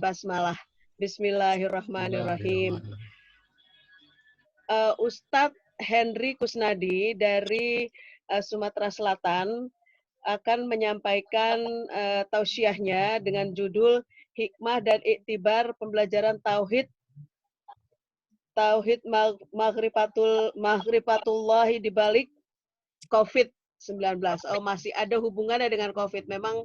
berbasmalah. Bismillahirrahmanirrahim. Ustadz Henry Kusnadi dari Sumatera Selatan akan menyampaikan tausiahnya dengan judul Hikmah dan Iktibar Pembelajaran Tauhid Maghrifatullahi di balik COVID-19. Oh, masih ada hubungannya dengan COVID. Memang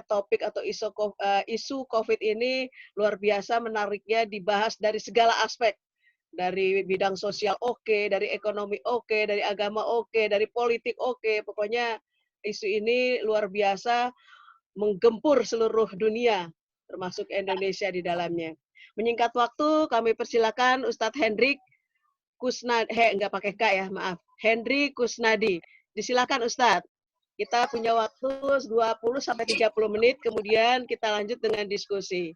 topik atau isu COVID ini luar biasa menariknya, dibahas dari segala aspek. Dari bidang sosial oke, dari ekonomi oke, dari agama oke, dari politik oke. Pokoknya isu ini luar biasa menggempur seluruh dunia, termasuk Indonesia di dalamnya. Menyingkat waktu, kami persilakan Ustadz Henry Kusnadi, nggak pakai K ya, maaf. Henry Kusnadi. Disilakan Ustadz. Kita punya waktu 20-30 menit, kemudian kita lanjut dengan diskusi.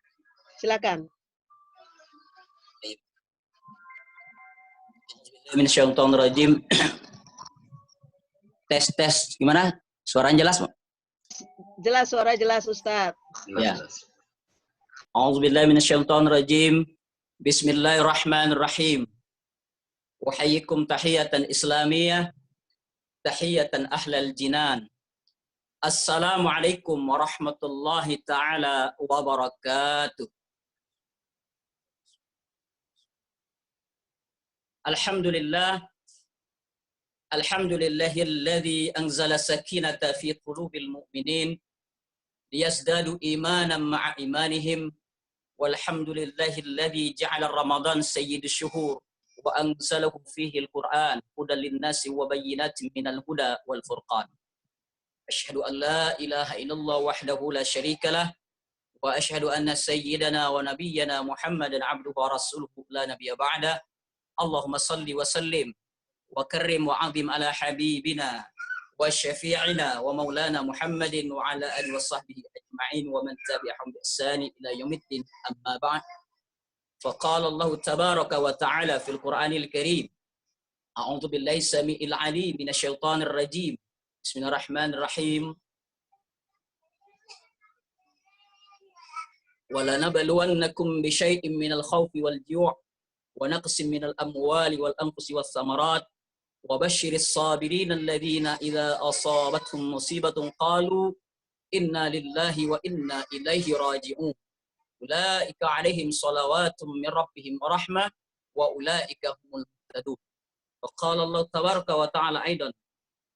Silakan. Minasyaitonirrajim. Tes, gimana? Suaranya jelas? Jelas, suara jelas Ustadz. Ya. A'udzubillahi minasyaitonirrajim. Bismillahirrahmanirrahim. Uhayyikum tahiyatan islamiyah, tahiyatan ahlal jinan. Assalamualaikum warahmatullahi ta'ala wabarakatuh. Alhamdulillah. Alhamdulillahilladzi anzala sakinata fi qulubil mu'minin liyazdadu imanan ma'a imanihim. Walhamdulillahilladzi ja'ala Ramadan sayyidush syuhur wa anzalahu fihi al-Qur'an hudan lin-nasi wa bayyinatin minal huda wal furqan. Asyhadu an la ilaha illallah wahdahu la syarika lah wa asyhadu anna sayyidana wa nabiyyana Muhammadan abduhu wa rasuluhu la nabiyya ba'da. Allahumma salli wa sallim wa karrim wa 'azim ala habibina wa syafi'ina wa maulana Muhammadin wa ala alihi wa sahbihi ajma'in wa man tabi'ahum bi ihsani ila yaumiddin, amma ba'd. Faqala Allah tabaraka wa ta'ala fil Qur'anil Karim. A'udzu billahi samii'il 'alim minasyaitonir rajim. Bismillahirrahmanirrahim. Wa lanabluwannakum bi syai'in minal khawfi wal ju' wa naqsin minal amwali wal anfusi was samarat. وبشر الصابرين الذين إذا أصابتهم مصيبة قالوا إنا لله وإنا إليه راجعون أولئك عليهم صلوات من ربهم ورحمة وأولئك هم المهتدون. وقال الله تبارك وتعالى أيضا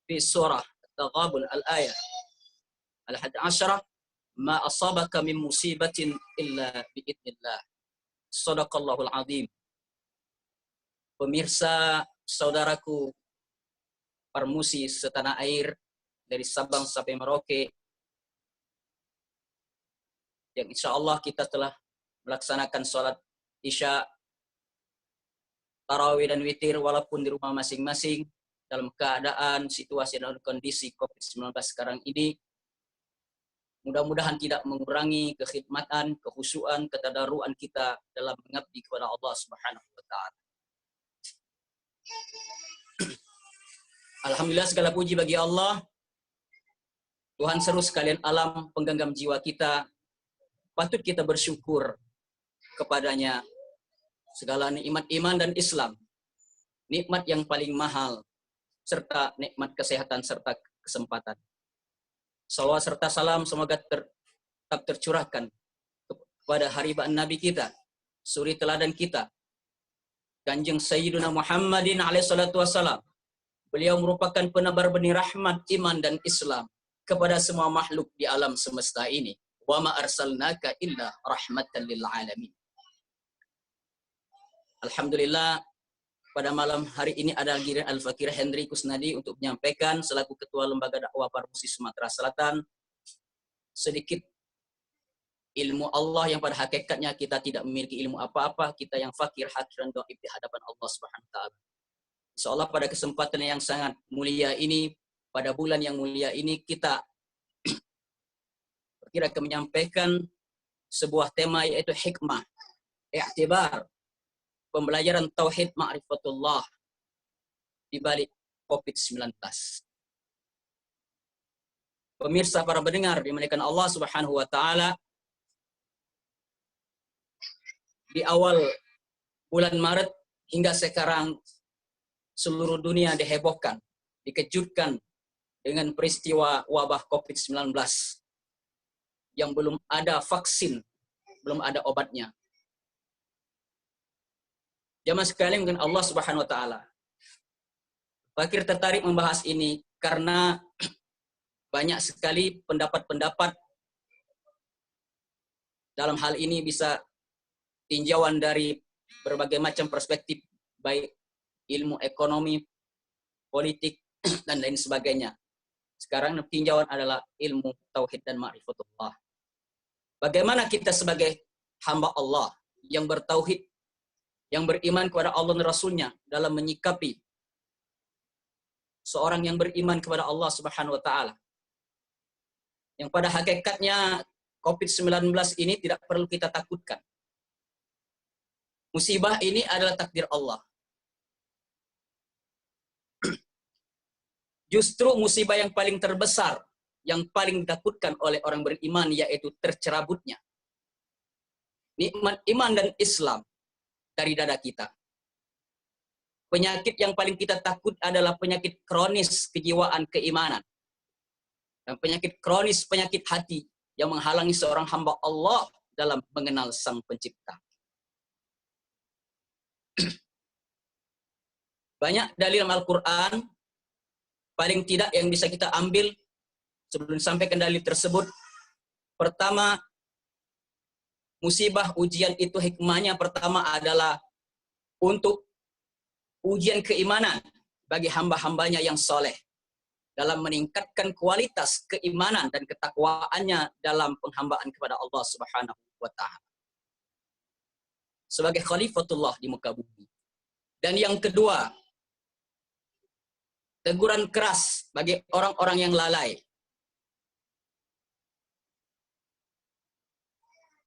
في سورة التغابن الآية 11 ما أصابك من مصيبة إلا بإذن الله. صدق الله العظيم. Pemirsa, saudaraku, permusi setanah air dari Sabang sampai Merauke, yang insya Allah kita telah melaksanakan sholat isya, tarawih dan witir walaupun di rumah masing-masing dalam keadaan situasi dan kondisi COVID-19 sekarang ini. Mudah-mudahan tidak mengurangi kekhidmatan, kekhusyuan, ketadaruan kita dalam mengabdi kepada Allah Subhanahu wa Ta'ala. Alhamdulillah, segala puji bagi Allah, Tuhan seru sekalian alam, penggenggam jiwa kita. Patut kita bersyukur kepadanya segala nikmat iman dan Islam, nikmat yang paling mahal, serta nikmat kesehatan serta kesempatan. Salawat serta salam semoga tetap tercurahkan kepada haribaan Nabi kita, suri teladan kita, Kanjeng Sayyiduna Muhammadin alaihi salatu wassalam. Beliau merupakan penebar benih rahmat, iman dan Islam kepada semua makhluk di alam semesta ini. Wa ma arsalnaka illa rahmatan lil alamin. Alhamdulillah, pada malam hari ini ada giliran Al-Fakir Henry Kusnadi untuk menyampaikan selaku Ketua Lembaga Dakwah Parmusi Sumatera Selatan sedikit ilmu Allah yang pada hakikatnya kita tidak memiliki ilmu apa-apa, kita yang fakir, hakir dan dhaif di hadapan Allah Subhanahu wa taala. Insyaallah pada kesempatan yang sangat mulia ini, pada bulan yang mulia ini, kita akan menyampaikan sebuah tema yaitu hikmah, i'tibar, pembelajaran tauhid ma'rifatullah di balik COVID-19. Pemirsa, para pendengar dimuliakan Allah Subhanahu wa taala, di awal bulan Maret hingga sekarang seluruh dunia dihebohkan, dikejutkan dengan peristiwa wabah COVID-19 yang belum ada vaksin, belum ada obatnya. Jamaah sekalian dengan Allah Subhanahu wa taala. Fakir tertarik membahas ini karena banyak sekali pendapat-pendapat dalam hal ini, bisa tinjauan dari berbagai macam perspektif, baik ilmu ekonomi, politik, dan lain sebagainya. Sekarang tinjauan adalah ilmu tauhid dan ma'rifatullah. Bagaimana kita sebagai hamba Allah yang bertauhid, yang beriman kepada Allah dan Rasulnya dalam menyikapi seorang yang beriman kepada Allah Subhanahu wa taala. Yang pada hakikatnya COVID-19 ini tidak perlu kita takutkan. Musibah ini adalah takdir Allah. Justru musibah yang paling terbesar, yang paling ditakutkan oleh orang beriman, yaitu tercerabutnya nikmat iman dan Islam dari dada kita. Penyakit yang paling kita takut adalah penyakit kronis kejiwaan keimanan. Dan penyakit kronis, penyakit hati yang menghalangi seorang hamba Allah dalam mengenal Sang Pencipta. Banyak dalil Al-Quran, paling tidak yang bisa kita ambil sebelum sampai ke dalil tersebut. Pertama, musibah ujian itu hikmahnya pertama adalah untuk ujian keimanan bagi hamba-hambanya yang soleh, dalam meningkatkan kualitas keimanan dan ketakwaannya dalam penghambaan kepada Allah Subhanahu wa taala sebagai khalifatullah di muka bumi. Dan yang kedua, teguran keras bagi orang-orang yang lalai,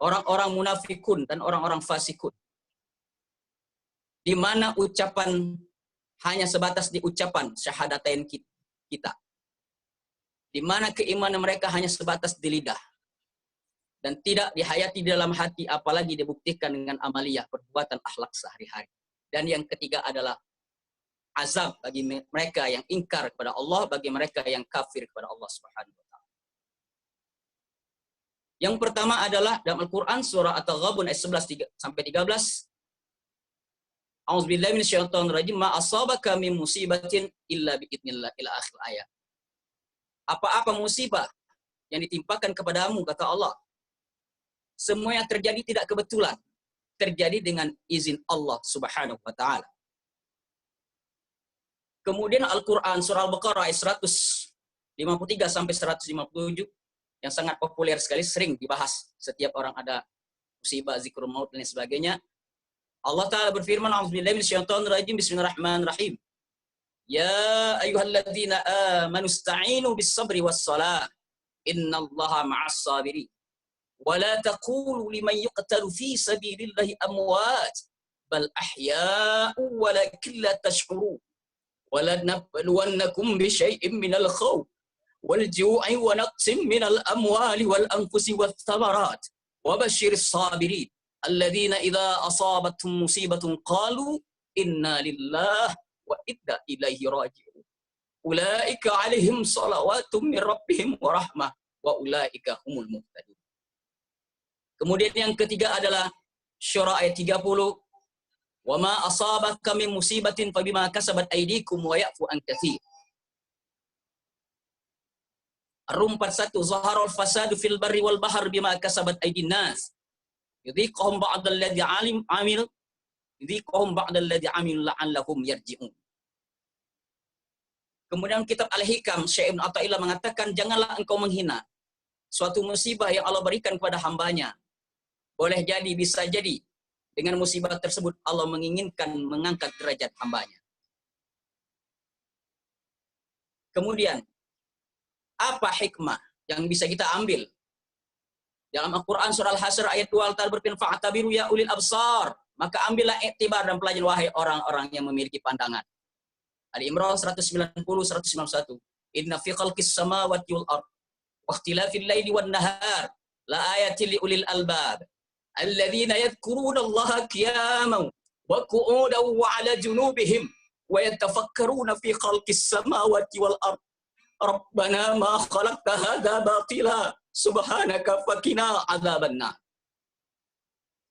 orang-orang munafikun dan orang-orang fasikun, di mana ucapan hanya sebatas di ucapan syahadatain kita, di mana keimanan mereka hanya sebatas di lidah dan tidak dihayati dalam hati, apalagi dibuktikan dengan amaliyah perbuatan akhlak sehari-hari. Dan yang ketiga adalah azab bagi mereka yang ingkar kepada Allah, bagi mereka yang kafir kepada Allah Subhanahu wa taala. Yang pertama adalah dalam Al-Qur'an surah At-Taghabun ayat 11 sampai 13. A'udzubillahi minasyaitonirrajim, ma asabaka min musibatin illa biidznillah, ila akhir ayat. Apa-apa musibah yang ditimpakan kepadamu, kata Allah, semua yang terjadi tidak kebetulan, terjadi dengan izin Allah Subhanahu wa taala. Kemudian Al-Quran surah Al-Baqarah ayat 153 sampai 157 yang sangat populer sekali, sering dibahas setiap orang ada musibah, zikrul maut dan lain sebagainya. Allah Ta'ala berfirman, a'udzubillahi minasyaitonirrajim, bismillahirrahmanirrahim. Ya ayyuhalladzina amanu ista'inu bis-sabri was-salah, innallaha ma'as sabirin. Wa la taqulu liman yuqtalu fi sabilillahi amwat, bal ahya'u walakin la tash'urun. وَلَنَبْلُوَنَّكُمْ بِشَيْءٍ مِنَ الْخَوْفِ وَالْجُوعِ وَنَقْصٍ مِنَ الْأَمْوَالِ وَالْأَنْفُسِ وَالثَّمَرَاتِ وَبَشِّرِ الصَّابِرِينَ الَّذِينَ إِذَا أَصَابَتْهُمْ مُصِيبَةٌ قَالُوا إِنَّا لِلَّهِ وَإِنَّا إِلَيْهِ راجعون أُولَئِكَ عَلَيْهِمْ صَلَوَاتٌ مِنْ رَبِّهِمْ وَرَحْمَةٌ وَأُولَئِكَ هُمُ الْمُهْتَدُونَ. Kemudian yang ketiga adalah Syura ayat 30. Wa ma asabaka min musibatin fabima kasabat aydikum wa ya'fu an katsir. Ar-Rum 41, zaharul fasadu fil barri wal bahr bima kasabat aydin nas. Yudhiquhum ba'dal ladzi amil yudhiquhum ba'dal ladzi amil la'allahum yarji'un. Kemudian kitab Al-Hikam, Syekh Ibn Athaillah mengatakan, janganlah engkau menghina suatu musibah yang Allah berikan kepada hambanya. Boleh jadi, bisa jadi dengan musibah tersebut Allah menginginkan mengangkat derajat hambanya. Kemudian, apa hikmah yang bisa kita ambil? Dalam Al-Quran surah Al-Hasr ayat 2, Allah berfirman, fa'tabiru ya ulil absar. Maka ambillah iktibar dan pelajaran wahai orang-orang yang memiliki pandangan. Ali Imran 190, 191. Inna fi khalqis samawati wal ard wa ikhtilafil laili wan nahar la ayatin li ulil albab Alladzina yadhkuruna Allaha qiyaman wa qu'udan wa 'ala junubihim wa yatafakkaruna fi khalqis samawati wal ard. Rabbana ma khalaqta hadza batila subhanaka faqina adzabannar.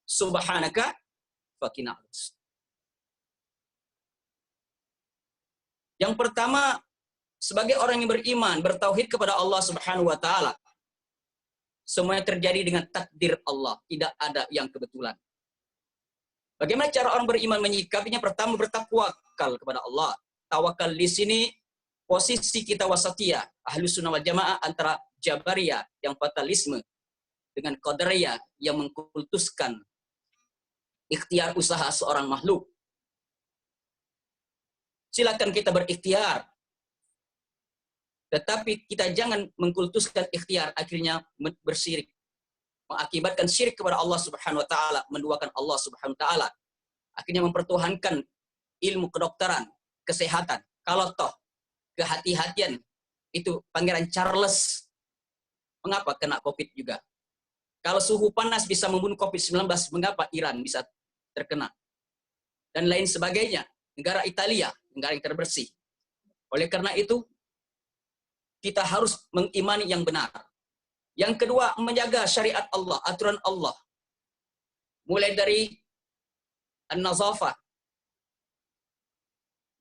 Subhanaka faqina adzabannar. Yang pertama, sebagai orang yang beriman, bertauhid kepada Allah Subhanahu wa taala, semuanya terjadi dengan takdir Allah, tidak ada yang kebetulan. Bagaimana cara orang beriman menyikapinya? Pertama, bertakwakal kepada Allah. Tawakal di sini posisi kita wasatiyah, Ahlus Sunnah wal Jamaah, antara Jabariyah yang fatalisme dengan Qadariyah yang mengkultuskan ikhtiar usaha seorang makhluk. Silakan kita berikhtiar, tetapi kita jangan mengkultuskan ikhtiar, akhirnya bersirik, mengakibatkan syirik kepada Allah Subhanahu wa taala, menduakan Allah Subhanahu wa taala, akhirnya mempertuhankan ilmu kedokteran, kesehatan. Kalau toh kehati-hatian itu Pangeran Charles, mengapa kena Covid juga? Kalau suhu panas bisa membunuh Covid-19, mengapa Iran bisa terkena? Dan lain sebagainya. Negara Italia, negara yang terbersih. Oleh karena itu, kita harus mengimani yang benar. Yang kedua, menjaga syariat Allah, aturan Allah. Mulai dari an-nazafah,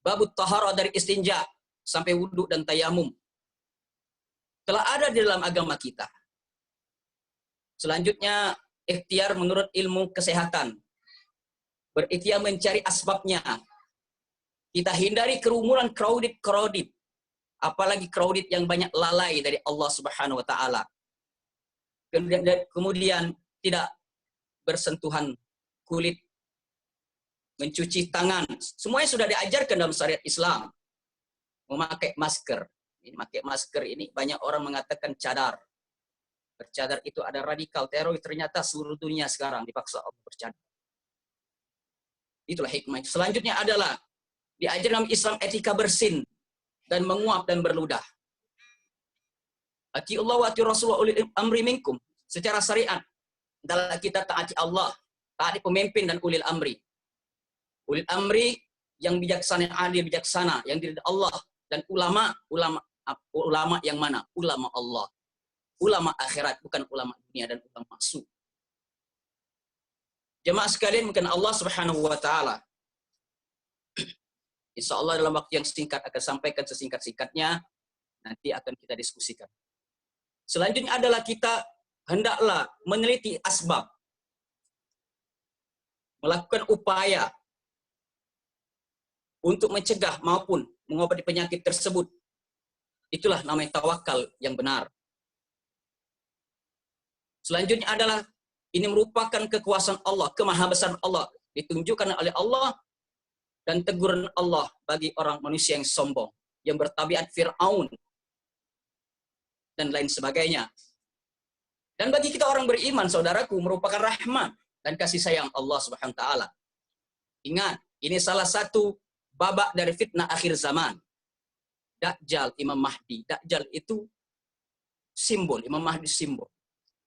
babut taharah dari istinja, sampai wudhu dan tayamum. Telah ada di dalam agama kita. Selanjutnya, ikhtiar menurut ilmu kesehatan. Berikhtiar mencari asbabnya. Kita hindari kerumunan crowded. Apalagi crowded yang banyak lalai dari Allah Subhanahu wa taala. Kemudian tidak bersentuhan kulit, mencuci tangan. Semuanya sudah diajarkan dalam syariat Islam. Memakai masker. Memakai masker ini banyak orang mengatakan cadar. Bercadar itu ada radikal teroris, ternyata seluruh dunia sekarang dipaksa bercadar. Itulah hikmah. Selanjutnya adalah diajar dalam Islam etika bersin dan menguap dan berludah. Ati Allah wa ati Rasulullah ulil amri minkum. Secara syariat, adalah kita taati Allah, taati pemimpin dan ulil amri. Ulil amri yang bijaksana, yang adil bijaksana, yang diridhai Allah. Dan ulama yang mana? Ulama Allah. Ulama akhirat, bukan ulama dunia dan ulama su. Jemaah sekalian, bukan Allah Subhanahu wa taala. Insya Allah dalam waktu yang singkat akan sampaikan sesingkat-singkatnya, nanti akan kita diskusikan. Selanjutnya adalah kita hendaklah meneliti asbab, melakukan upaya untuk mencegah maupun mengobati penyakit tersebut. Itulah namanya tawakal yang benar. Selanjutnya adalah ini merupakan kekuasaan Allah, kemahabesaraan Allah, ditunjukkan oleh Allah dan teguran Allah bagi orang manusia yang sombong, yang bertabiat Fir'aun dan lain sebagainya. Dan bagi kita orang beriman, saudaraku, merupakan rahmat dan kasih sayang Allah Subhanahu wa taala. Ingat, ini salah satu babak dari fitnah akhir zaman. Dajjal, Imam Mahdi. Dajjal itu simbol, Imam Mahdi simbol.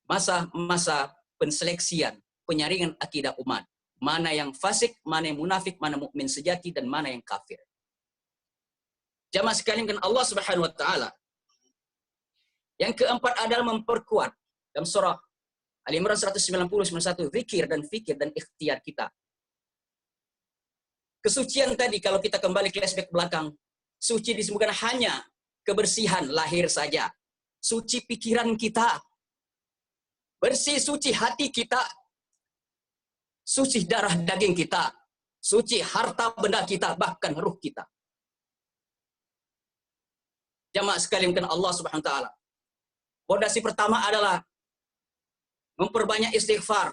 Masa penseleksian, penyaringan akidah umat. Mana yang fasik, mana yang munafik, mana mukmin sejati, dan mana yang kafir. Jamaah sekalian kan Allah Subhanahu wa taala. Yang keempat adalah memperkuat dalam surah Al-Imran 190-91, zikir dan fikir dan ikhtiar kita. Kesucian tadi, kalau kita kembali flashback belakang, suci disebutkan hanya kebersihan lahir saja. Suci pikiran kita. Bersih, suci hati kita. Suci darah daging kita. Suci harta benda kita, bahkan ruh kita. Jamaah sekalian kan Allah Subhanahu wa taala. Fondasi pertama adalah memperbanyak istighfar.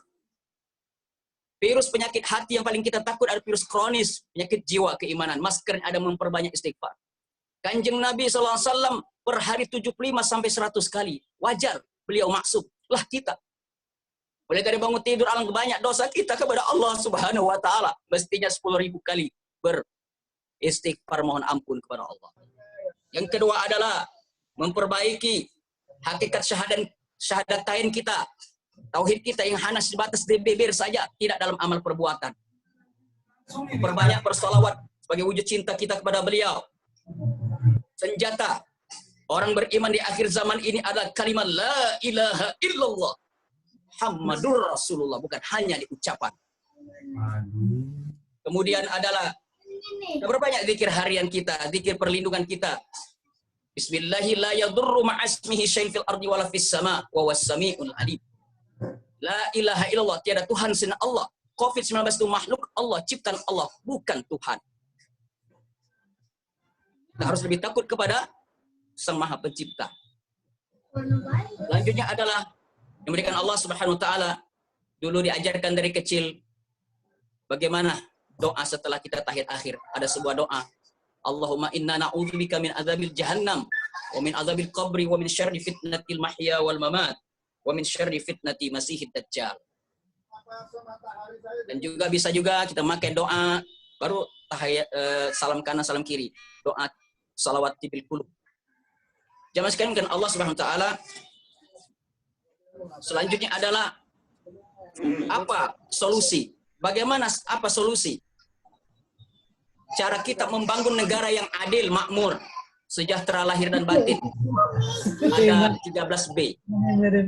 Virus penyakit hati yang paling kita takut adalah virus kronis, penyakit jiwa keimanan. Maskernya ada memperbanyak istighfar. Kanjeng Nabi SAW per hari 75 sampai 100 kali. Wajar beliau maksud. Lah kita. Mulai dari bangun tidur alangkah banyak dosa kita kepada Allah Subhanahu wa taala. Mestinya 10.000 kali beristighfar mohon ampun kepada Allah. Yang kedua adalah memperbaiki hakikat syahadatain kita. Tauhid kita yang hanya sebatas di bibir saja, tidak dalam amal perbuatan. Perbanyak bersolawat sebagai wujud cinta kita kepada beliau. Senjata orang beriman di akhir zaman ini adalah kalimat la ilaha illallah Muhammadur Rasulullah, bukan hanya di ucapan. Kemudian adalah berbanyak zikir harian kita, zikir perlindungan kita. Bismillahi la yadurru ma'asmihi syai'un fil ardi wala fis sama wa was samiul alim. La ilaha illallah, tiada Tuhan selain Allah. Covid-19 itu makhluk Allah, ciptaan Allah, bukan Tuhan. Kita harus lebih takut kepada Sang Maha Pencipta. Selanjutnya adalah yang memberikan Allah Subhanahu wa taala dulu diajarkan dari kecil bagaimana doa setelah kita tahiyat akhir. Ada sebuah doa. Allahumma inna na'udzubika min adzabil jahannam wa min adzabil qabri wa min syarri fitnatil mahya wal mamat wa min syarri fitnati masihid dajjal. Dan juga bisa juga kita pakai doa baru tahiyat salam kanan salam kiri. Doa salawat tibil qulub. Jamaah sekalian kan Allah Subhanahu wa taala. Selanjutnya adalah apa solusi? Bagaimana apa solusi? Cara kita membangun negara yang adil, makmur, sejahtera lahir dan batin. Ada 13 B.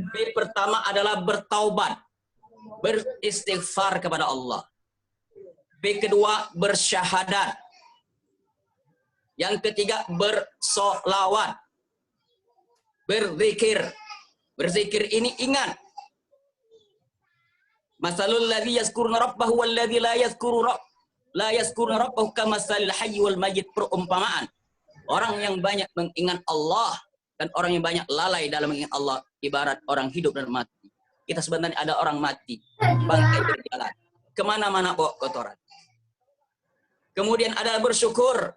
B pertama adalah bertaubat, beristighfar kepada Allah. B kedua bersyahadat. Yang ketiga bersolawat, berzikir. Berzikir ini ingat. Masalul ladzi yazkuruna rabbahu wal ladzi la yazkuruna rabbahu kamasalil hayy wal mayyit, perumpamaan orang yang banyak mengingat Allah dan orang yang banyak lalai dalam mengingat Allah ibarat orang hidup dan mati. Kita sebenarnya ada orang mati, bangkai berjalan kemana-mana bawa kotoran. Kemudian ada bersyukur,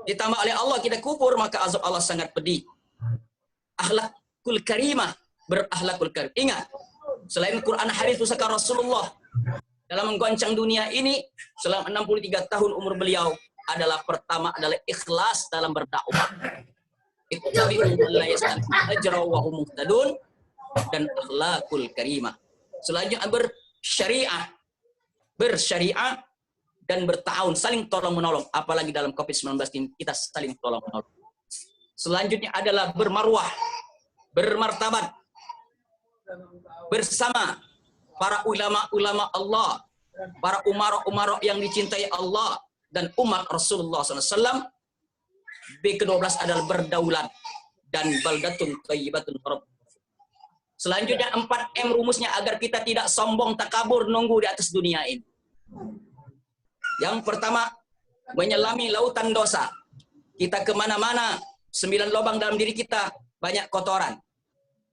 ditambah oleh Allah kita kufur maka azab Allah sangat pedih. Akhlakul karimah, berakhlakul karim. Ingat, selain Quran hadis pusaka Rasulullah dalam menggoncang dunia ini selama 63 tahun umur beliau adalah pertama adalah ikhlas dalam berdakwah. Ittabi'u man la yas'alukum ajra wa hum muhtadun, dan akhlakul karimah. Selanjutnya bersyariah dan bertahun, saling tolong menolong, apalagi dalam Covid-19 ini kita saling tolong menolong. Selanjutnya adalah bermarwah, bermartabat bersama para ulama-ulama Allah, para umara-umara yang dicintai Allah dan umat Rasulullah SAW. B ke-12 adalah berdaulat dan baldatun thayyibatun rabb. Selanjutnya 4M rumusnya agar kita tidak sombong, takabur, nunggu di atas dunia ini. Yang pertama, menyelami lautan dosa. Kita kemana-mana, 9 lubang dalam diri kita, banyak kotoran,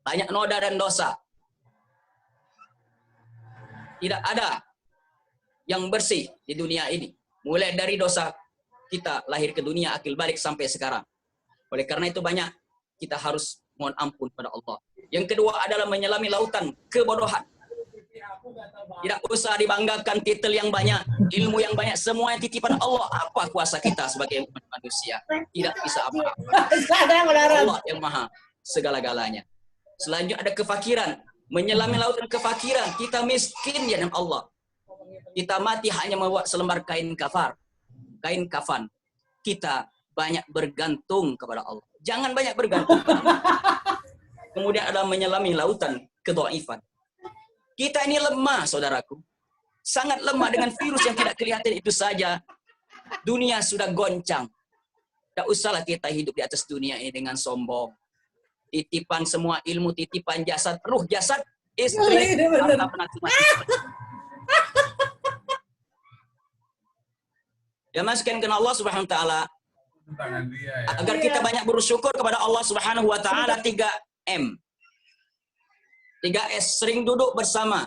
banyak noda dan dosa. Tidak ada yang bersih di dunia ini. Mulai dari dosa kita lahir ke dunia, akil balik sampai sekarang. Oleh karena itu banyak kita harus mohon ampun pada Allah. Yang kedua adalah menyelami lautan kebodohan. Tidak usah dibanggakan titel yang banyak, ilmu yang banyak, semua yang titipan Allah. Apa kuasa kita sebagai manusia? Tidak bisa apa-apa. Allah yang maha segala-galanya. Selanjutnya ada kefakiran. Menyelami lautan kefakiran. Kita miskin ya dengan Allah. Kita mati hanya membawa selembar kain kafan. Kita banyak bergantung kepada Allah. Jangan banyak bergantung kepada Allah. Kemudian ada menyelami lautan kedhaifan. Kita ini lemah, saudaraku. Sangat lemah dengan virus yang tidak kelihatan itu saja. Dunia sudah goncang. Tak usahlah kita hidup di atas dunia ini dengan sombong. Titipan semua ilmu, titipan jasad, ruh jasad, istri, harta penanti-mati. Ya masukkan ke Allah Subhanahu wa taala. Agar kita banyak bersyukur kepada Allah Subhanahu wa taala. 3M. 3S, sering duduk bersama.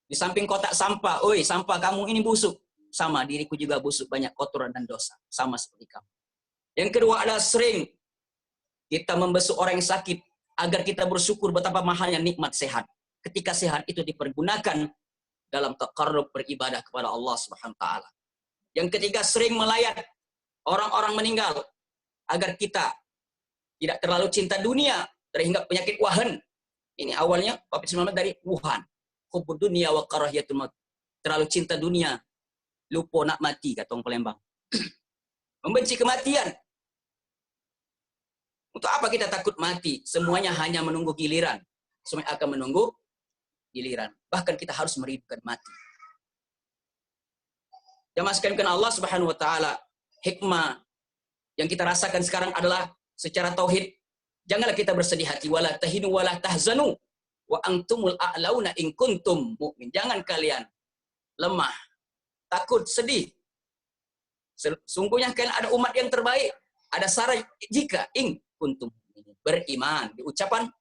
Di samping kotak sampah, oi sampah kamu ini busuk. Sama, diriku juga busuk, banyak kotoran dan dosa. Sama seperti kamu. Yang kedua adalah sering kita membesuk orang yang sakit. Agar kita bersyukur betapa mahalnya nikmat sehat. Ketika sehat itu dipergunakan dalam taqarrub beribadah kepada Allah Subhanahu wa taala. Yang ketiga, sering melayat orang-orang meninggal. Agar kita tidak terlalu cinta dunia, terhingga penyakit wahan. Ini awalnya COVID-19 dari Wuhan. Hubbud dunia wa karahiyatul maut. Terlalu cinta dunia, lupa nak mati, kata orang Palembang. Membenci kematian. Untuk apa kita takut mati? Semuanya hanya menunggu giliran. Semuanya akan menunggu giliran. Bahkan kita harus merindukan mati. Jamaah sekalian Allah Subhanahu wa taala, hikmah yang kita rasakan sekarang adalah secara tauhid. Janganlah kita bersedih hati, wala tahinu wala tahzanu wa antumul a'launa in kuntum mu'min. Jangan kalian lemah, takut, sedih. Sungguhnya kalian ada umat yang terbaik. Ada syarat jika in kuntum beriman, di ucapan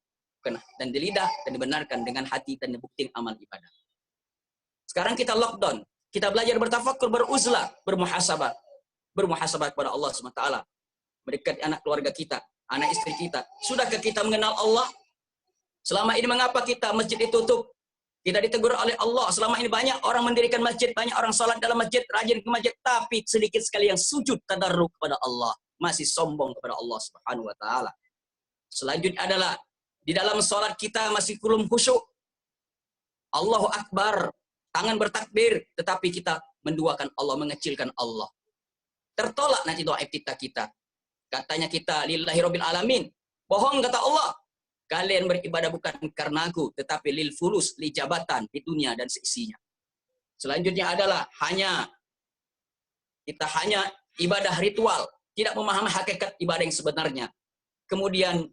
dan di lidah, dan dibenarkan dengan hati dan dibuktikan amal ibadah. Sekarang kita lockdown, kita belajar bertafakur, beruzlah, bermuhasabah kepada Allah SWT, mendekati anak keluarga kita, anak istri kita. Sudahkah kita mengenal Allah? Selama ini mengapa kita masjid ditutup? Tidak ditegur oleh Allah. Selama ini banyak orang mendirikan masjid, banyak orang salat dalam masjid, rajin ke masjid, tapi sedikit sekali yang sujud tadarruk kepada Allah, masih sombong kepada Allah Subhanahu wa taala. Selanjutnya adalah di dalam salat kita masih belum khusyuk. Allahu Akbar, tangan bertakbir, tetapi kita menduakan Allah, mengecilkan Allah. Tertolak nanti doa kita. Katanya kita lillahi rabbil alamin. Bohong kata Allah. Kalian beribadah bukan karena aku, tetapi lil fulus, li jabatan di dunia dan seisinya. Selanjutnya adalah kita hanya ibadah ritual, tidak memahami hakikat ibadah yang sebenarnya. Kemudian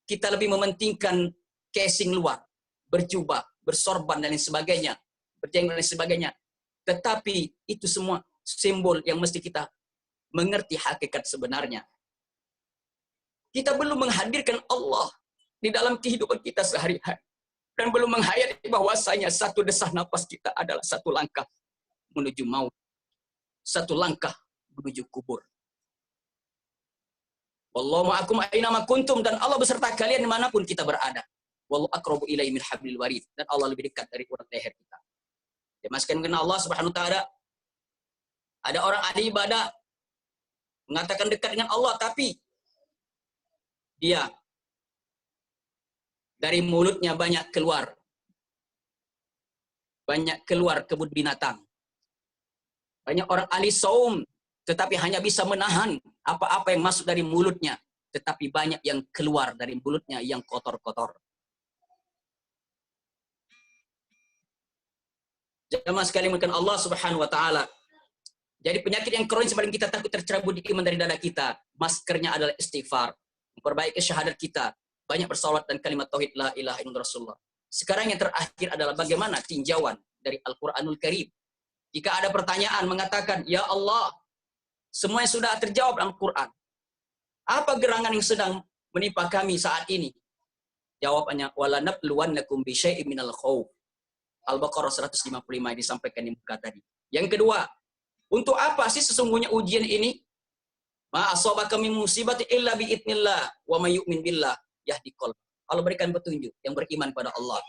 kita lebih mementingkan casing luar, berjubah, bersorban dan lain sebagainya, berjenggot dan lain sebagainya. Tetapi itu semua simbol yang mesti kita mengerti hakikat sebenarnya. Kita belum menghadirkan Allah di dalam kehidupan kita sehari-hari. Dan belum menghayati bahwasanya satu desah nafas kita adalah satu langkah menuju maut. Satu langkah menuju kubur. Wallahu ma'akum aina ma kuntum, dan Allah beserta kalian dimanapun kita berada. Wallahu aqrabu ilaihi min hablil warid, dan Allah lebih dekat dari urat leher kita. Dimaskan kena Allah Subhanahu wa taala. Ada orang ahli ibadah mengatakan dekat dengan Allah, tapi dia dari mulutnya banyak keluar kebun binatang. Banyak orang ahli saum, tetapi hanya bisa menahan apa-apa yang masuk dari mulutnya, tetapi banyak yang keluar dari mulutnya yang kotor-kotor. Jemaah sekalian mungkin Allah Subhanahu wa taala. Jadi penyakit yang kronis paling kita takut tercerabut di iman dari dada kita, maskernya adalah istighfar. Memperbaiki syahadat kita, banyak bersalawat dan kalimat tauhid la ilaha illallah Rasulullah. Sekarang yang terakhir adalah bagaimana tinjauan dari Al-Qur'anul Karim. Jika ada pertanyaan mengatakan, ya Allah, semuanya sudah terjawab dalam Quran. Apa gerangan yang sedang menimpa kami saat ini? Jawabannya, wala nabluwannakum bi syai'in minal khauf. Al-Baqarah 155 disampaikan di muka tadi. Yang kedua, untuk apa sih sesungguhnya ujian ini? Ma asabaka min musibati illa bi idznillah wa may yu'min billah yahdi qalb. Allah berikan petunjuk yang beriman pada Allah.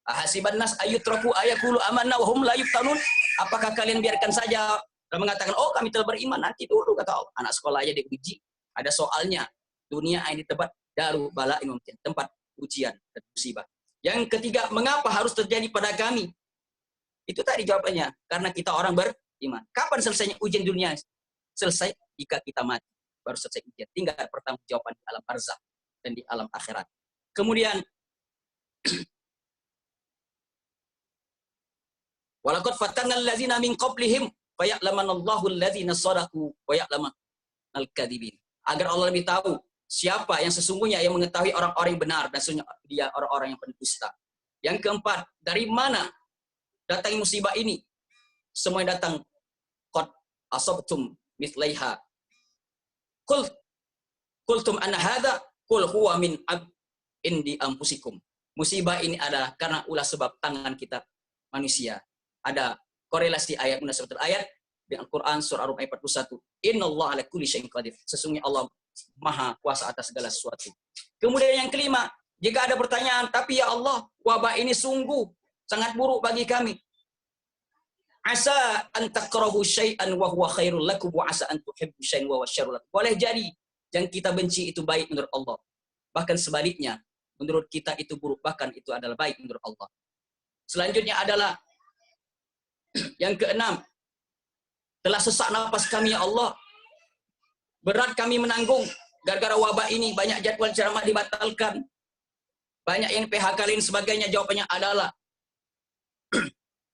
Ahasiban nas ayutraku ayaqulu amanna wa hum la yuftanun. Apakah kalian biarkan saja dan mengatakan, oh kami telah beriman, nanti dulu kata Allah. Anak sekolah aja diuji, ada soalnya. Dunia ini tempat daru bala'in mumkin, tempat ujian dan musibah. Yang ketiga, mengapa harus terjadi pada kami? Itu tadi jawabannya, karena kita orang beriman. Kapan selesainya ujian dunia? Selesai jika kita mati, baru selesai ujian. Tinggal pertanggungjawaban di alam barzakh dan di alam akhirat. Kemudian walaqad fatanna allazina min qablihim faya'lamanallahu allazina shadaqu wa ya'lamanal kadzibin. Agar Allah lebih tahu siapa yang sesungguhnya yang mengetahui orang-orang yang benar dan sesungguhnya dia orang-orang yang pendusta. Yang keempat, dari mana datang musibah ini? Semuanya datang qad asabtum mithlaiha. Qultum anna hadza qul huwa min indi anfusikum. Musibah ini adalah karena ulah sebab tangan kita manusia. Ada korelasi ayat munasabah ayat dengan Al-Quran surah Ar-Rum ayat 41. Innallaha ala kulli syai'in qadir. Sesungguhnya Allah Maha kuasa atas segala sesuatu. Kemudian yang kelima, jika ada pertanyaan, tapi ya Allah, wabah ini sungguh sangat buruk bagi kami. Asa an takrahu syai'an wa huwa khairul lakum wa asa an tuhibbu syai'an wa huwa syarrul lakum. Boleh jadi yang kita benci itu baik menurut Allah. Bahkan sebaliknya, menurut kita itu buruk, bahkan itu adalah baik menurut Allah. Selanjutnya adalah yang keenam, telah sesak nafas kami ya Allah. Berat kami menanggung gara-gara wabah ini, banyak jadwal ceramah dibatalkan. Banyak yang PHK lain sebagainya. Jawabannya adalah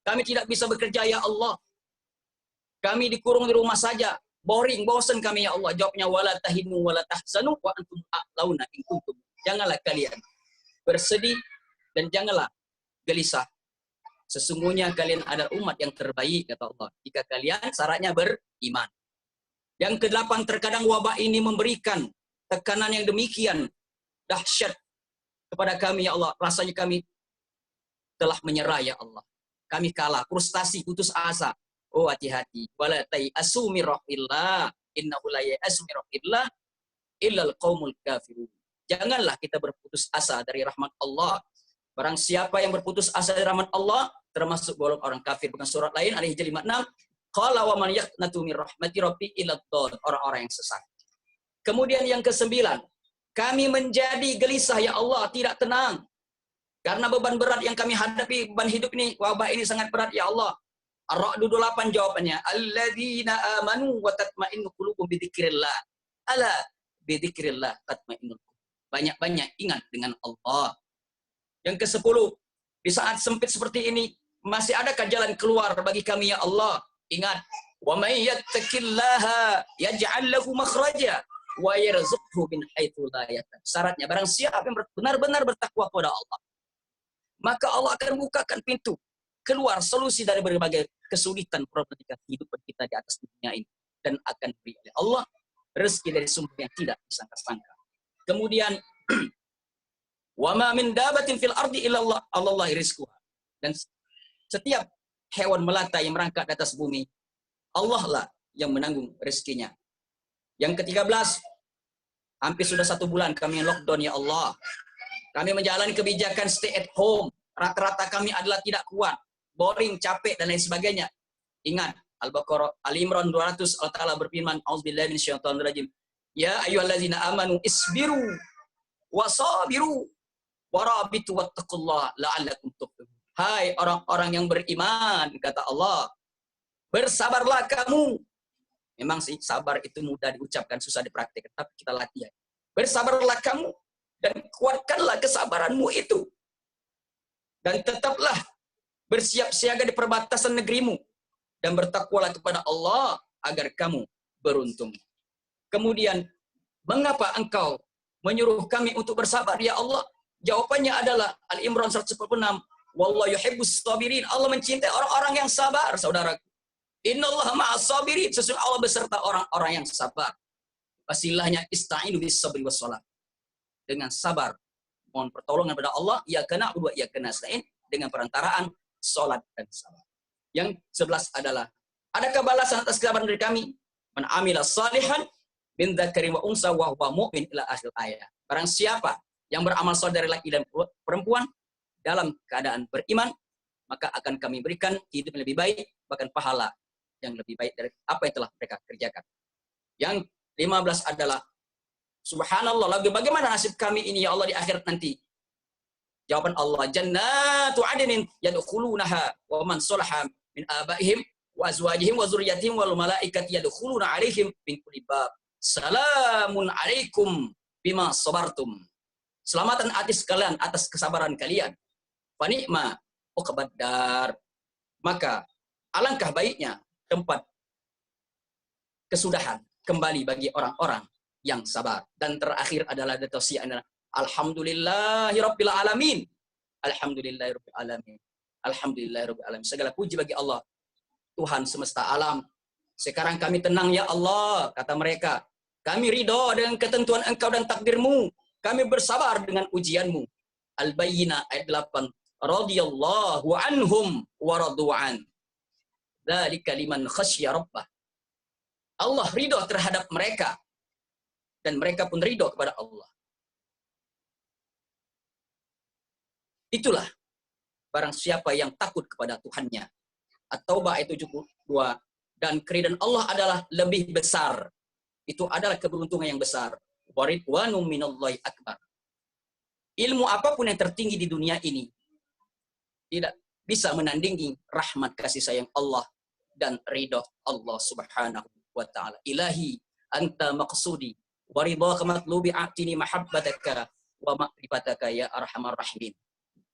kami tidak bisa bekerja ya Allah. Kami dikurung di rumah saja. Boring, bosan kami ya Allah. Jawabnya wala tahinu wala tahzanu wa antum a'launa in kuntum. Janganlah kalian bersedih dan janganlah gelisah. Sesungguhnya kalian adalah umat yang terbaik kata Allah. Jika kalian syaratnya beriman. Yang kedelapan, terkadang wabah ini memberikan tekanan yang demikian dahsyat kepada kami ya Allah. Rasanya kami telah menyerah ya Allah. Kami kalah, frustasi, putus asa. Oh hati-hati. Wala tayasu min rahmatillah. Innahu la yayasu min rahmatillah illal qaumul kafirun. Janganlah kita berputus asa dari rahmat Allah. Barang siapa yang berputus asa dari rahmat Allah, termasuk golongan orang kafir. Bukan surat lain, Al-Hijr 56. Qala wa man yaqnatu min rahmati rabbi illa dhal. Orang-orang yang sesat. Kemudian yang kesembilan, kami menjadi gelisah ya Allah, tidak tenang. Karena beban berat yang kami hadapi, beban hidup ini, wabah ini sangat berat ya Allah. Ar-Ra'd 28 jawabannya, alladzina amanu wa tatma'innu qulubuhum bidzikrillah. Ala bidzikrillah tatma'innul qulub. Banyak-banyak ingat dengan Allah. Yang ke-10, di saat sempit seperti ini, masih adakah jalan keluar bagi kami ya Allah? Ingat, wa may yattaqillaha yaj'al lahu makhraja wa yarzuqhu min haitsu la yahtasib. Syaratnya barang siapa yang benar-benar bertakwa kepada Allah, maka Allah akan bukakan pintu keluar solusi dari berbagai kesulitan problematika hidup kita di atas dunia ini, dan akan beri oleh Allah rezeki dari sumber yang tidak disangka-sangka. Kemudian wa ma min dabatin fil ardi illa Allah rizquha. Dan setiap hewan melata yang merangkak di atas bumi, Allah lah yang menanggung rezekinya. Yang ke-13, hampir sudah 1 bulan kami lockdown ya Allah. Kami menjalani kebijakan stay at home. Rata-rata kami adalah tidak kuat, boring, capek, dan lain sebagainya. Ingat, Al-Baqarah, Al-Imran 200, Allah Ta'ala berfirman, A'udzubillahi minasyaitonirrajim. Ya ayyuhallazina amanu isbiru wasabiru warabitu wattaqullaha la'allakum tuflihun. Hai orang-orang yang beriman, kata Allah, bersabarlah kamu. Memang sih, sabar itu mudah diucapkan, susah dipraktikkan, tapi kita latihan. Bersabarlah kamu dan kuatkanlah kesabaranmu itu. Dan tetaplah bersiap siaga di perbatasan negerimu. Dan bertakwalah kepada Allah agar kamu beruntung. Kemudian, mengapa engkau menyuruh kami untuk bersabar ya Allah? Jawabannya adalah Al-Imran 146. Wallahu yuhibbus sabirin. Allah mencintai orang-orang yang sabar, saudaraku. Innallaha ma'as sabirin. Sesungguhnya Allah beserta orang-orang yang sabar. Wasilahnya ista'inu bis sabri was shalah. Dengan sabar mohon pertolongan pada Allah, iyyaka na'budu wa iyyaka nasta'in, dengan perantaraan salat dan sabar. Yang 11 adalah, adakah balasan atas kesabaran dari kami? Man amila salihan min dzakarin wa unsa wa huwa mu'min ila akhir ayat. Barang siapa yang beramal saleh dari laki dan perempuan dalam keadaan beriman, maka akan kami berikan hidup yang lebih baik, bahkan pahala yang lebih baik dari apa yang telah mereka kerjakan. Yang 15 adalah, subhanallah, lalu bagaimana nasib kami ini ya Allah di akhirat nanti? Jawaban Allah, jannatu adnin yadkhulunaha wa man salaha min abaihim wa azwajihim wa dzurriyyatihim wal malaikatu yadkhuluna alaihim min kulli bab. Salamun alaikum bima sabartum. Selamatan atas kalian atas kesabaran kalian. Fa ni'ma uqbad dar. Maka alangkah baiknya tempat kesudahan kembali bagi orang-orang yang sabar. Dan terakhir adalah tausiah adalah alhamdulillahirabbil alamin. Alhamdulillahirabbil alamin. Alhamdulillahirabbil alamin. Segala puji bagi Allah, Tuhan semesta alam. Sekarang kami tenang ya Allah, kata mereka. Kami ridho dengan ketentuan Engkau dan takdirmu. Kami bersabar dengan ujianmu. Al-Bayyinah ayat 8. Radiyallahu anhum wa radu'an. Dzalika liman khasyya rabbah. Allah ridho terhadap mereka. Dan mereka pun ridho kepada Allah. Itulah barang siapa yang takut kepada Tuhannya. At-Taubah ayat 72. Dan keridhaan Allah adalah lebih besar. Itu adalah keberuntungan yang besar. Waridwanum minallahi akbar. Ilmu apapun yang tertinggi di dunia ini tidak bisa menandingi rahmat kasih sayang Allah dan ridho Allah Subhanahu wa taala. Ilahi anta maqsudi wa ridhaka matlubi atini mahabbataka wa ma'rifataka ya arhamar rahimin.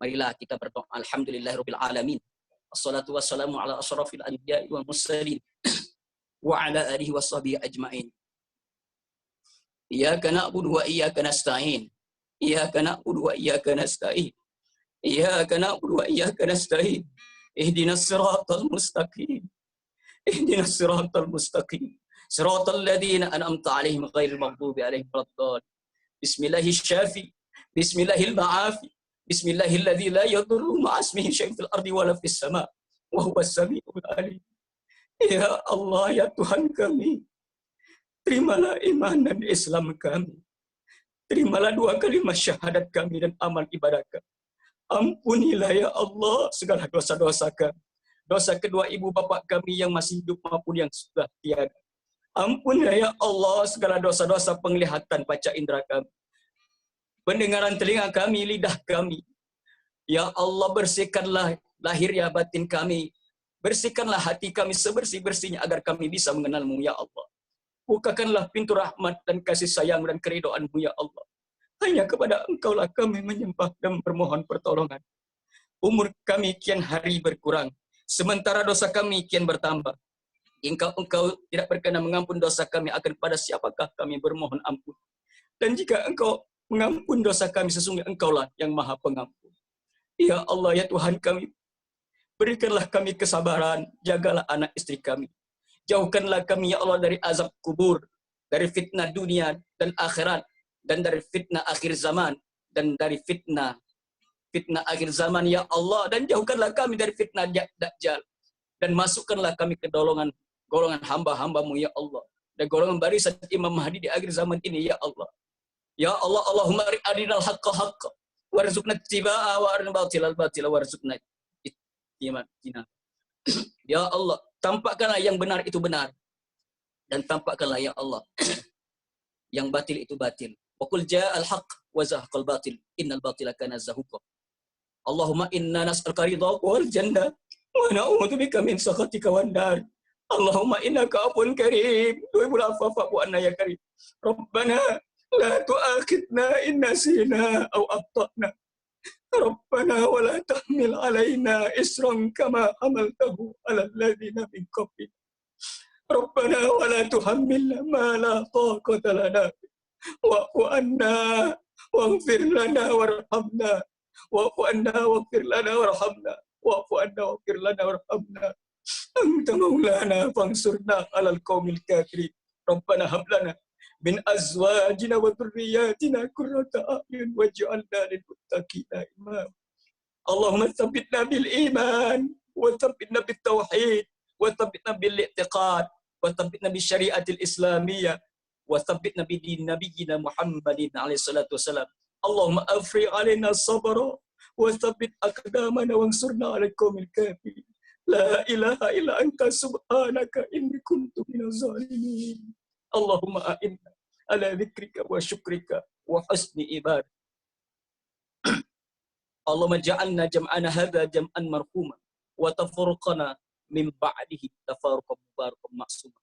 Marilah kita berdoa. Alhamdulillahirabbil alamin. Wassalatu wassalamu ala asyrafil anbiya'i wal mursalin wa ala alihi washabihi ajmain. Iyyaka na'budu wa iyyaka nasta'in. Iyyaka na'budu wa iyyaka nasta'in. Iyyaka na'budu wa iyyaka nasta'in. Ihdinas siratal mustaqim. Ihdinas siratal mustaqim. Siratal ladzina an'amta 'alaihim ghairil maghdubi 'alaihim waladdallin. Bismillahis syafi. Bismillahil ma'afi. Bismillahilladzi la yadurru ma'asmihi syai'un fil ardi wala fis sama' wa huwas samiul 'alim. Ya Allah, ya Tuhan kami, terimalah iman dan Islam kami. Terimalah 2 kalimat syahadat kami dan amal ibadah kami. Ampunilah ya Allah segala dosa-dosa kami. Dosa kedua ibu bapa kami yang masih hidup maupun yang sudah tiada. Ampunilah ya Allah segala dosa-dosa penglihatan panca indera kami. Pendengaran telinga kami, lidah kami. Ya Allah, bersihkanlah lahir ya batin kami. Bersihkanlah hati kami sebersih-bersihnya agar kami bisa mengenal-Mu ya Allah. Bukakanlah pintu rahmat dan kasih sayang dan keridhaan-Mu ya Allah. Hanya kepada Engkaulah kami menyembah dan bermohon pertolongan. Umur kami kian hari berkurang, sementara dosa kami kian bertambah. Engkau tidak berkenan mengampun dosa kami, akan pada siapakah kami bermohon ampun? Dan jika Engkau mengampun dosa kami, sesungguhnya Engkaulah yang Maha Pengampun. Ya Allah, ya Tuhan kami, berikanlah kami kesabaran, jagalah anak istri kami. Jauhkanlah kami ya Allah dari azab kubur, dari fitnah dunia dan akhirat, dan dari fitnah akhir zaman, dan dari fitnah akhir zaman ya Allah, dan jauhkanlah kami dari fitnah dajjal, dan masukkanlah kami ke golongan hamba-Hambamu ya Allah, dan golongan barisan Imam Mahdi di akhir zaman ini ya Allah. Ya Allah, Allahumma arinal haqqa haqqa warzuqna ittibaa'a wa arinal batila batila warzuqna ittiba'a. Ya Allah, tampakkanlah yang benar itu benar, dan tampakkanlah ya Allah yang batil itu batil. Wa qul ja'al haqq wa zahaqal batil innal batila kana zahuqa. Allahumma inna nas'aluka ridhaka wal jannah wa na'udzubika min sakhatika wan nar. Allahumma innaka afuwun karim tuhibbul afwa fa'fu anna ya karim. Rabbana la tu'akhidna in nasina aw akhtana. Rabbana wa la tahmil 'alaina isran kama hamaltahu 'alal ladzina min qablina. Rabbana wa la tuhammilna ma la taqata lana wa'fu anna waghfir lana warhamna wa'fu anna waghfir lana warhamna wa'fu anna waghfir lana warhamna anta maulana fansurna 'alal qaumil kafirin. Rabbana hab lana min azwajina wa dhurriyyatina qurrata a'yun waj'alna lil muttaqina imama. Allahumma tsabbitna bil iman wa tsabbitna bit tauhid wa tsabbitna bil i'tiqad wa tsabbitna bis syariatil islamiyah wa tsabbitna bi din nabiyyina Muhammadin alaihi salatu wasalam. Allahumma afri 'alaina sabra wa tsabbit aqdamana wansurna 'alal qaumil kafirin. La ilaha illa anta subhanaka inni kuntu minaz zalimin. Allahumma a'inna ala dzikrika wa syukrika wa husni ibadah. Allahumma ja'alna jam'ana hadza jam'an marhuma wa tafarraqana min ba'dihi tafarruqan mubarakan ma'suma.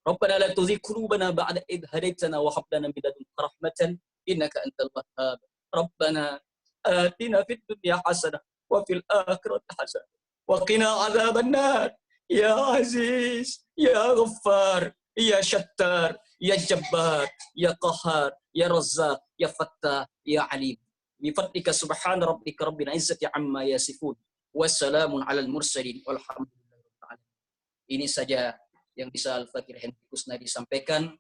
Rabbana la tuzigh qulubana ba'da idh hadaytana wa hab lana min ladunka rahmatan innaka antal wahhab. Rabbana atina fid dunya hasanah wa fil akhirati hasanah wa qina adzaban nar. Ya Aziz, Ya Ghaffar, Ya Shattar, Ya Jabbar, Ya Qahhar, Ya Razzaq, Ya Fattah, Ya Alim. Bi fadlika subhana rabbika rabbil izzati amma yasifun. Wassalamun 'alal mursalin walhamdulillahi rabbil alamin. Ini saja yang bisa Al-Fakir Henry Kusnadi sampaikan.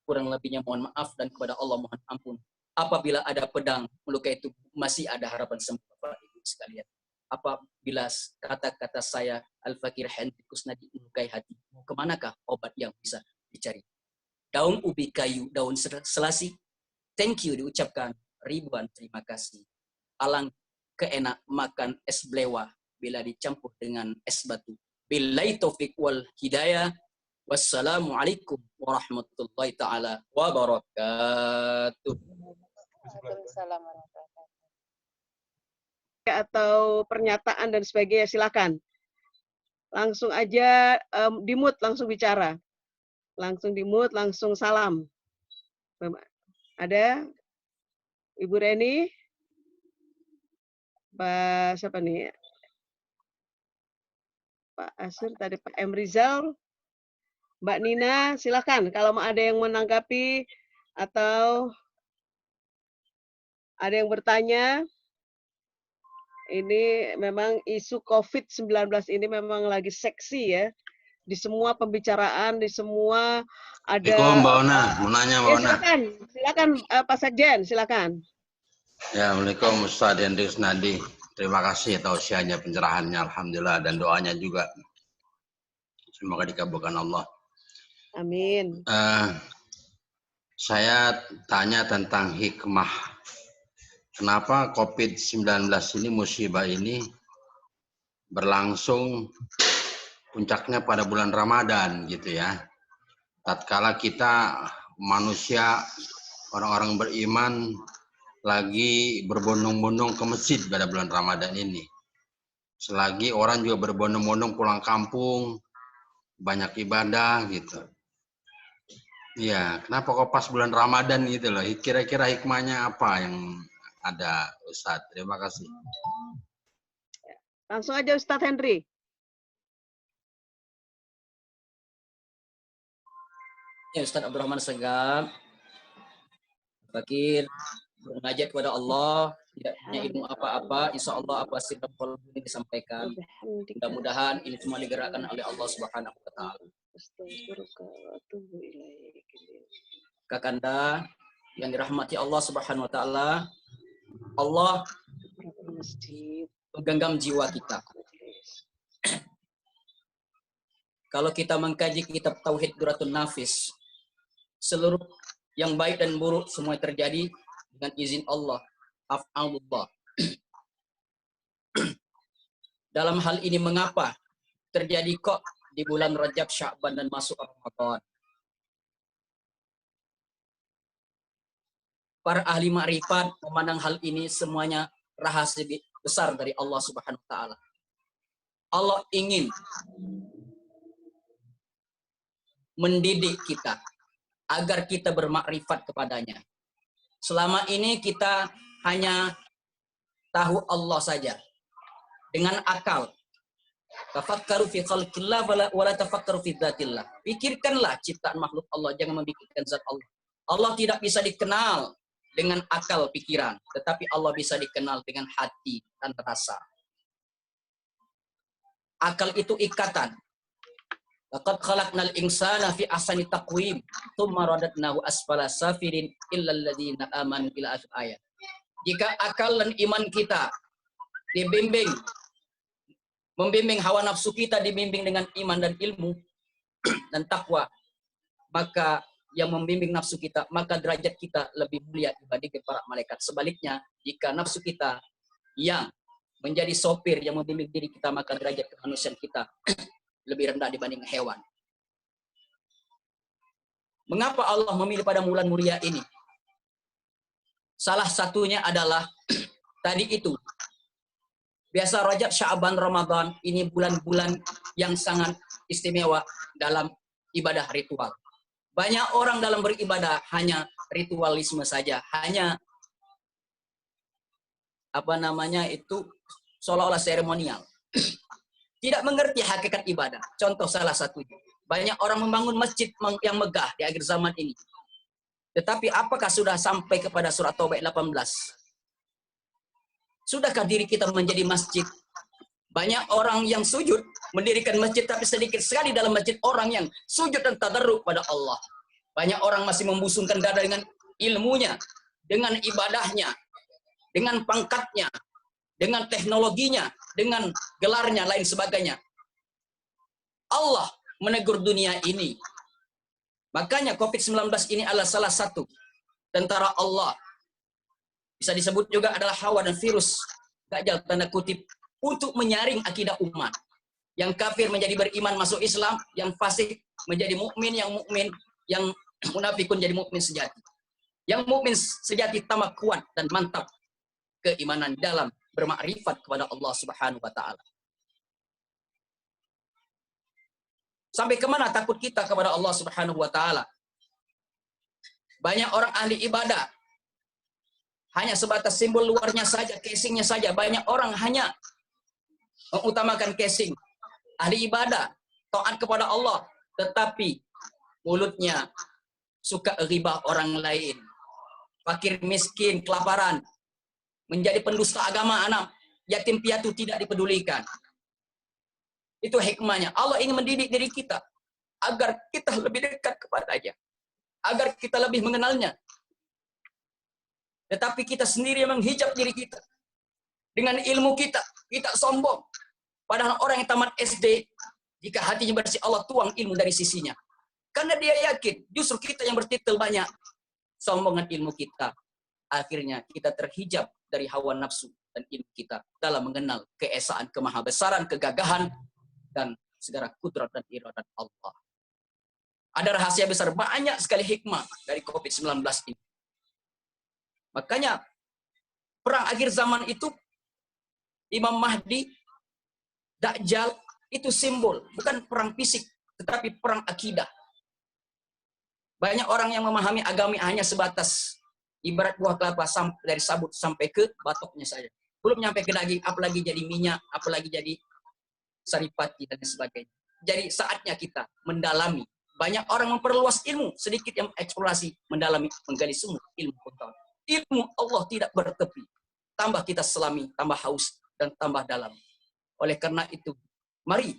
Kurang lebihnya mohon maaf dan kepada Allah mohon ampun. Apabila ada pedang melukai tubuh, masih ada harapan sembuh Bapak Ibu sekalian. Apabila kata-kata saya Al-Fakir Henry Kusnadi melukai hati, kemanakah obat yang bisa dicari? Daun ubi kayu, daun selasi. Thank you diucapkan ribuan terima kasih. Alang keenak makan es blewa bila dicampur dengan es batu. Billahi taufiq wal hidayah. Wassalamualaikum warahmatullahi taala wabarakatuh. Waalaikumsalam warahmatullahi wabarakatuh. Atau pernyataan dan sebagainya, silakan. Langsung aja di-mute, langsung bicara. Langsung di-mute, langsung salam. Ada Ibu Reni? Pak siapa nih? Pak Asir tadi, Pak M. Rizal, Mbak Nina, silakan kalau mau ada yang menanggapi atau ada yang bertanya. Ini memang isu COVID-19 ini memang lagi seksi ya. Di semua pembicaraan, di semua ada. Assalamualaikum Mbak Ona, mau nanya Mbak Ona. Silakan Pak Sekjen, silakan. Ya, Assalamualaikum Ustadz Hendrik Nadi. Terima kasih tausiahnya, pencerahannya, alhamdulillah, dan doanya juga. Semoga dikabulkan Allah. Amin. Saya tanya tentang hikmah. Kenapa COVID-19 ini, musibah ini berlangsung puncaknya pada bulan Ramadan gitu ya. Tatkala kita manusia, orang-orang beriman lagi berbondong-bondong ke masjid pada bulan Ramadan ini. Selagi orang juga berbondong-bondong pulang kampung, banyak ibadah gitu. Iya, kenapa kok pas bulan Ramadan gitu loh? Kira-kira hikmahnya apa yang ada, Ustadz? Terima kasih. Langsung aja Ustadz Henry. Ya, Ustadz Abdurrahman Segaf, Fakir, mengajak kepada Allah, tidak punya ilmu apa-apa, insya Allah apa sih ini disampaikan. Mudah-mudahan ini semua digerakkan oleh Allah Subhanahu wa Ta'ala. Kakanda yang dirahmati Allah Subhanahu wa Ta'ala, Allah menggenggam jiwa kita. Kalau kita mengkaji kitab Tauhid Duratun Nafis, seluruh yang baik dan buruk semua terjadi dengan izin Allah. Af'alullah. Dalam hal ini mengapa terjadi kok di bulan Rajab, Sya'ban dan masuk Ramadan? Para ahli ma'rifat memandang hal ini semuanya rahasia besar dari Allah Subhanahu wa Ta'ala. Allah ingin mendidik kita agar kita bermakrifat kepadanya. Selama ini kita hanya tahu Allah saja dengan akal. Tafakkaru fi khalqillah wa la tafakkaru fi dzatillah. Pikirkanlah ciptaan makhluk Allah, jangan memikirkan zat Allah. Allah tidak bisa dikenal dengan akal pikiran, tetapi Allah bisa dikenal dengan hati dan rasa. Akal itu ikatan. Laqad khalaqnal insana fi ahsani taqwim, tsumma radadnahu asfala safilin illa alladziina aamanu ila akhir ayat. Jika akal dan iman kita dibimbing, membimbing hawa nafsu kita dibimbing dengan iman dan ilmu dan takwa, maka yang membimbing nafsu kita, maka derajat kita lebih mulia dibandingkan para malaikat. Sebaliknya, jika nafsu kita yang menjadi sopir yang membimbing diri kita, maka derajat kemanusiaan kita lebih rendah dibanding hewan. Mengapa Allah memilih pada bulan mulia ini? Salah satunya adalah tadi itu. Biasa Rajab, Sya'ban, Ramadan ini bulan-bulan yang sangat istimewa dalam ibadah ritual. Banyak orang dalam beribadah hanya ritualisme saja, hanya seolah-olah seremonial. Tidak mengerti hakikat ibadah. Contoh salah satunya, banyak orang membangun masjid yang megah di akhir zaman ini. Tetapi apakah sudah sampai kepada surat Taubah 18? Sudahkah diri kita menjadi masjid? Banyak orang yang sujud, mendirikan masjid, tapi sedikit sekali dalam masjid orang yang sujud dan tadarruk pada Allah. Banyak orang masih membusungkan dada dengan ilmunya, dengan ibadahnya, dengan pangkatnya, dengan teknologinya, dengan gelarnya, lain sebagainya. Allah menegur dunia ini. Makanya COVID-19 ini adalah salah satu tentara Allah. Bisa disebut juga adalah hawa dan virus, dajjal tanda kutip, untuk menyaring akidah umat. Yang kafir menjadi beriman masuk Islam, yang fasik menjadi mukmin, yang munafikun jadi mukmin sejati. Yang mukmin sejati tambah kuat dan mantap keimanan dalam bermakrifat kepada Allah Subhanahu wa taala. Sampai kemana takut kita kepada Allah Subhanahu wa taala? Banyak orang ahli ibadah hanya sebatas simbol luarnya saja, casingnya saja. Banyak orang hanya mengutamakan casing. Ahli ibadah, taat kepada Allah, tetapi mulutnya suka ghibah orang lain. Fakir miskin, kelaparan, menjadi pendusta agama anak, yatim piatu tidak dipedulikan. Itu hikmahnya. Allah ingin mendidik diri kita agar kita lebih dekat kepadanya, agar kita lebih mengenalnya. Tetapi kita sendiri yang menghijab diri kita. Dengan ilmu kita, kita sombong. Padahal orang yang tamat SD, jika hatinya bersih, Allah tuang ilmu dari sisinya. Karena dia yakin, justru kita yang bertitel banyak, sombongan ilmu kita. Akhirnya kita terhijab dari hawa nafsu dan ilmu kita dalam mengenal keesaan, kemahabesaran, kegagahan, dan segala kudrat dan iradat Allah. Ada rahasia besar, banyak sekali hikmah dari COVID-19 ini. Makanya perang akhir zaman itu, Imam Mahdi, Dajjal, itu simbol, bukan perang fisik, tetapi perang akidah. Banyak orang yang memahami agama hanya sebatas ibarat buah kelapa dari sabut sampai ke batoknya saja. Belum nyampe ke daging, apalagi jadi minyak, apalagi jadi saripati dan sebagainya. Jadi saatnya kita mendalami. Banyak orang memperluas ilmu, sedikit yang eksplorasi, mendalami, menggali sumber ilmu pengetahuan. Ilmu Allah tidak bertepi. Tambah kita selami, tambah haus, dan tambah dalam. Oleh karena itu, mari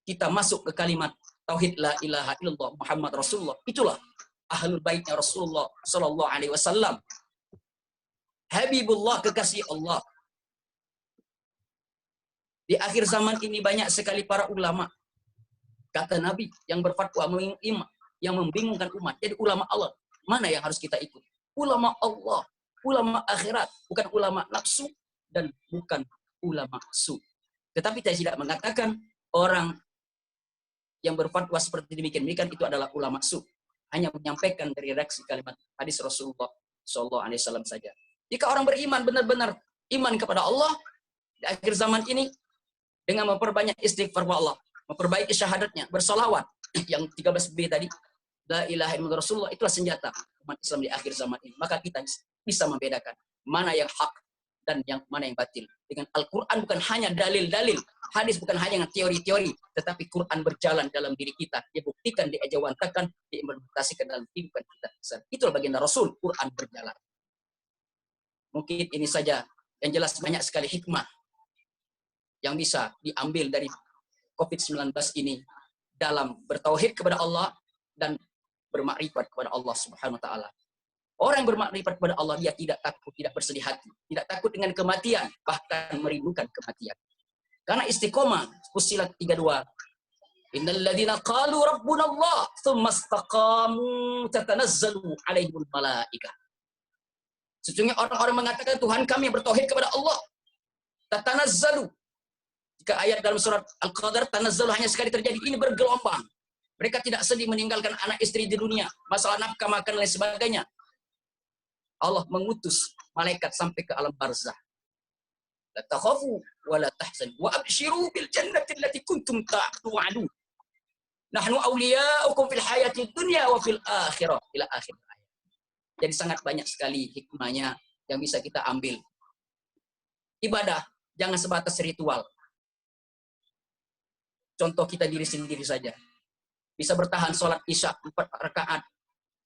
kita masuk ke kalimat tauhid la ilaha illallah Muhammad Rasulullah. Itulah ahlul baitnya Rasulullah sallallahu alaihi wasallam. Habibullah, kekasih Allah. Di akhir zaman ini banyak sekali para ulama, kata Nabi, yang berfatwa yang membingungkan umat. Jadi ulama Allah, mana yang harus kita ikut? Ulama Allah, ulama akhirat, bukan ulama nafsu dan bukan ulama su. Tetapi saya tidak mengatakan orang yang berfatwa seperti demikian itu adalah ulama su. Hanya menyampaikan dari reaksi kalimat hadis Rasulullah SAW saja. Jika orang beriman benar-benar iman kepada Allah di akhir zaman ini dengan memperbanyak istighfar kepada Allah, memperbaiki syahadatnya, bersolawat yang 13B tadi, la ilaha illallah Rasulullah, itulah senjata umat Islam di akhir zaman ini. Maka kita bisa membedakan mana yang hak dan yang mana yang batil. Dengan Al-Quran bukan hanya dalil-dalil, hadis bukan hanya teori-teori, tetapi Quran berjalan dalam diri kita, dibuktikan, diajawantakan, diimplementasikan dalam kehidupan kita. Itulah baginda Rasul, Quran berjalan. Mungkin ini saja, yang jelas banyak sekali hikmah yang bisa diambil dari COVID-19 ini dalam bertauhid kepada Allah dan bermakrifat kepada Allah Subhanahu wa taala. Orang yang bermakrifat kepada Allah, dia tidak takut, tidak bersedih hati, tidak takut dengan kematian, bahkan merindukan kematian. Karena istiqomah, Fussilat 32. Innal ladzina qalu rabbuna Allah tsumma istaqamu tatanazzalu alaihimul malaikah. Sesungguhnya orang-orang mengatakan Tuhan kami bertauhid kepada Allah. Tatanazzalu. Jika ayat dalam surat Al-Qadar, tanazzalu hanya sekali terjadi, ini bergelombang. Mereka tidak sedih meninggalkan anak istri di dunia, masalah nafkah, makan, dan lain sebagainya. Allah mengutus malaikat sampai ke alam barzah. La takhafu wa la tahzanu wa abshiru bil jannati allati kuntum tu'adun. Nahnu awliya'ukum fil hayati dunya wa fil akhirah, ila akhir ayat. Jadi sangat banyak sekali hikmahnya yang bisa kita ambil. Ibadah jangan sebatas ritual. Contoh kita diri sendiri saja. Bisa bertahan sholat isya 4 rakaat,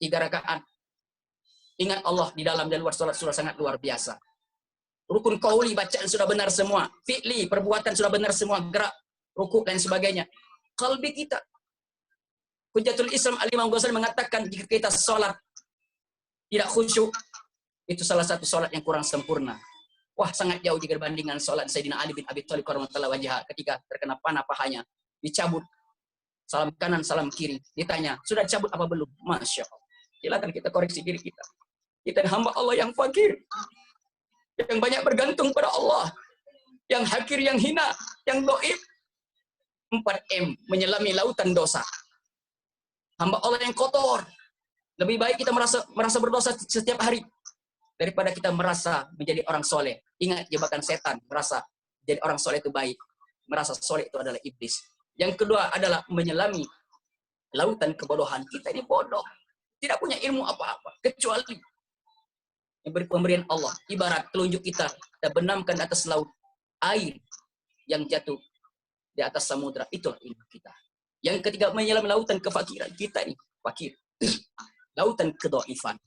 3 rakaat. Ingat Allah di dalam dan luar sholat sudah sangat luar biasa. Rukun qauli, bacaan sudah benar semua. Fi'li, perbuatan sudah benar semua. Gerak, rukuk dan sebagainya. Qalbi kita. Hujjatul Islam Al-Imam Ghazali mengatakan jika kita sholat tidak khusyuk, itu salah satu sholat yang kurang sempurna. Wah, sangat jauh jika dibandingkan sholat Sayyidina Ali bin Abi Thalib karramallahu wajhah ketika terkena panah pahanya, dicabut salam kanan, salam kiri. Ditanya, sudah dicabut apa belum? Masya Allah. Silakan kita koreksi diri kita. Kita hamba Allah yang fakir, yang banyak bergantung pada Allah, yang hakir, yang hina, yang doib. 4M, menyelami lautan dosa. Hamba Allah yang kotor, Lebih baik kita merasa berdosa setiap hari daripada kita merasa menjadi orang soleh. Ingat jebakan setan, merasa jadi orang soleh itu baik, merasa soleh itu adalah iblis. Yang kedua adalah menyelami lautan kebodohan. Kita ini bodoh, tidak punya ilmu apa-apa kecuali pemberian Allah. Ibarat telunjuk kita benamkan atas laut, air yang jatuh di atas samudra, itulah ilmu kita. Yang ketiga, menyelami lautan kefakiran. Kita ini fakir. Lautan kedoifan.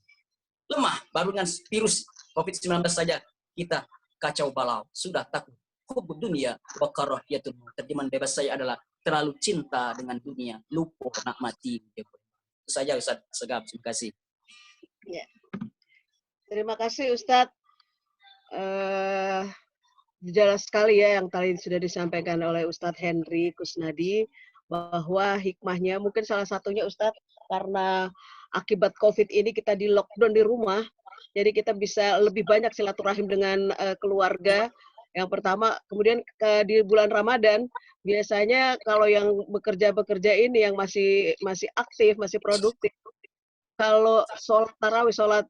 Lemah, baru dengan virus COVID-19 saja kita kacau balau. Sudah takut. Hubud dunia wa karahiyatul maut. Terjemahan bebas saya adalah terlalu cinta dengan dunia, lupa nak mati. Itu saja Ustaz Segaf, terima kasih. Ya. Terima kasih Ustadz. Jelas sekali ya yang tadi sudah disampaikan oleh Ustadz Henry Kusnadi, bahwa hikmahnya mungkin salah satunya Ustadz karena akibat COVID ini kita di lockdown di rumah, jadi kita bisa lebih banyak silaturahim dengan keluarga. Yang pertama, kemudian di bulan Ramadan biasanya kalau yang bekerja ini yang masih aktif, masih produktif, kalau sholat tarawih, sholat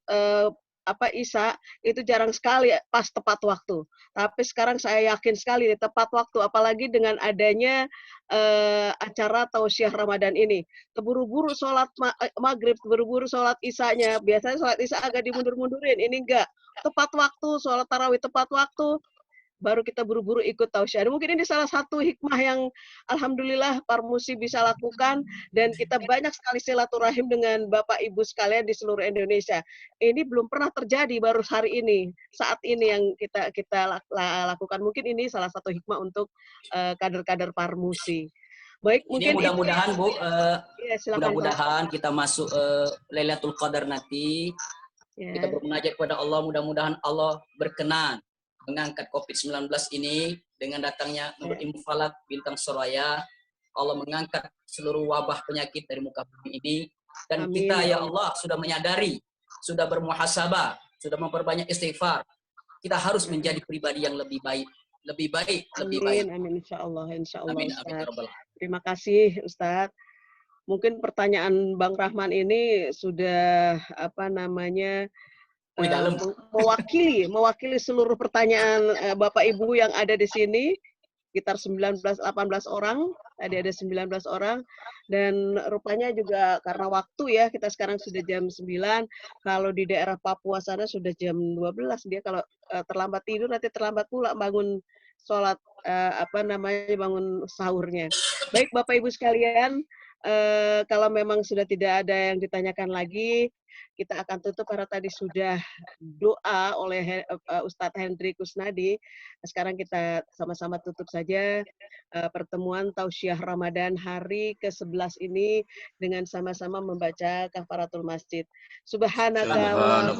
Isya itu jarang sekali pas tepat waktu. Tapi sekarang saya yakin sekali tepat waktu, apalagi dengan adanya acara tausiah Ramadan ini. Terburu-buru sholat maghrib, terburu-buru sholat isyanya. Biasanya sholat isya agak dimundur-mundurin, ini enggak. Tepat waktu, sholat tarawih tepat waktu, baru kita buru-buru ikut tausiah. Mungkin ini salah satu hikmah yang alhamdulillah Parmusi bisa lakukan, dan kita banyak sekali silaturahim dengan Bapak Ibu sekalian di seluruh Indonesia. Ini belum pernah terjadi, baru hari ini, saat ini yang kita lakukan. Mungkin ini salah satu hikmah untuk kader-kader Parmusi. Baik, ini mungkin mudah-mudahan Bu, ya, mudah-mudahan kita masuk Lailatul Qadar nanti. Ya. Kita bermunajat kepada Allah, mudah-mudahan Allah berkenan mengangkat COVID-19 ini dengan datangnya Nurul Ilmu Falak bintang Soraya. Allah mengangkat seluruh wabah penyakit dari muka bumi ini, dan amin. Kita ya Allah sudah menyadari, sudah bermuhasabah, sudah memperbanyak istighfar. Kita harus menjadi pribadi yang lebih baik, lebih baik. Amin, insya Allah. Amin, Terima kasih Ustadz. Mungkin pertanyaan Bang Rahman ini sudah mewakili seluruh pertanyaan Bapak Ibu yang ada di sini, sekitar 18 orang, tadi ada 19 orang, dan rupanya juga karena waktu ya, kita sekarang sudah jam 9, kalau di daerah Papua sana sudah jam 12, dia kalau terlambat tidur nanti terlambat pula bangun sholat, bangun sahurnya. Baik Bapak Ibu sekalian, kalau memang sudah tidak ada yang ditanyakan lagi, kita akan tutup karena tadi sudah doa oleh Ustadz Henry Kusnadi. Sekarang kita sama-sama tutup saja pertemuan tausiah Ramadan hari ke-11 ini dengan sama-sama membaca kafaratul masjid. Subhanakallah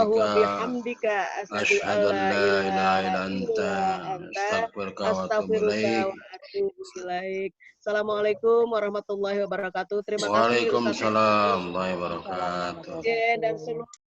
wa bihamdika asyhadu an la ilaha illa anta astaghfiruka wa atubu ilaik. Assalamualaikum warahmatullahi wabarakatuh. Terima kasih. Waalaikumsalam warahmatullahi wabarakatuh. Dan seluruh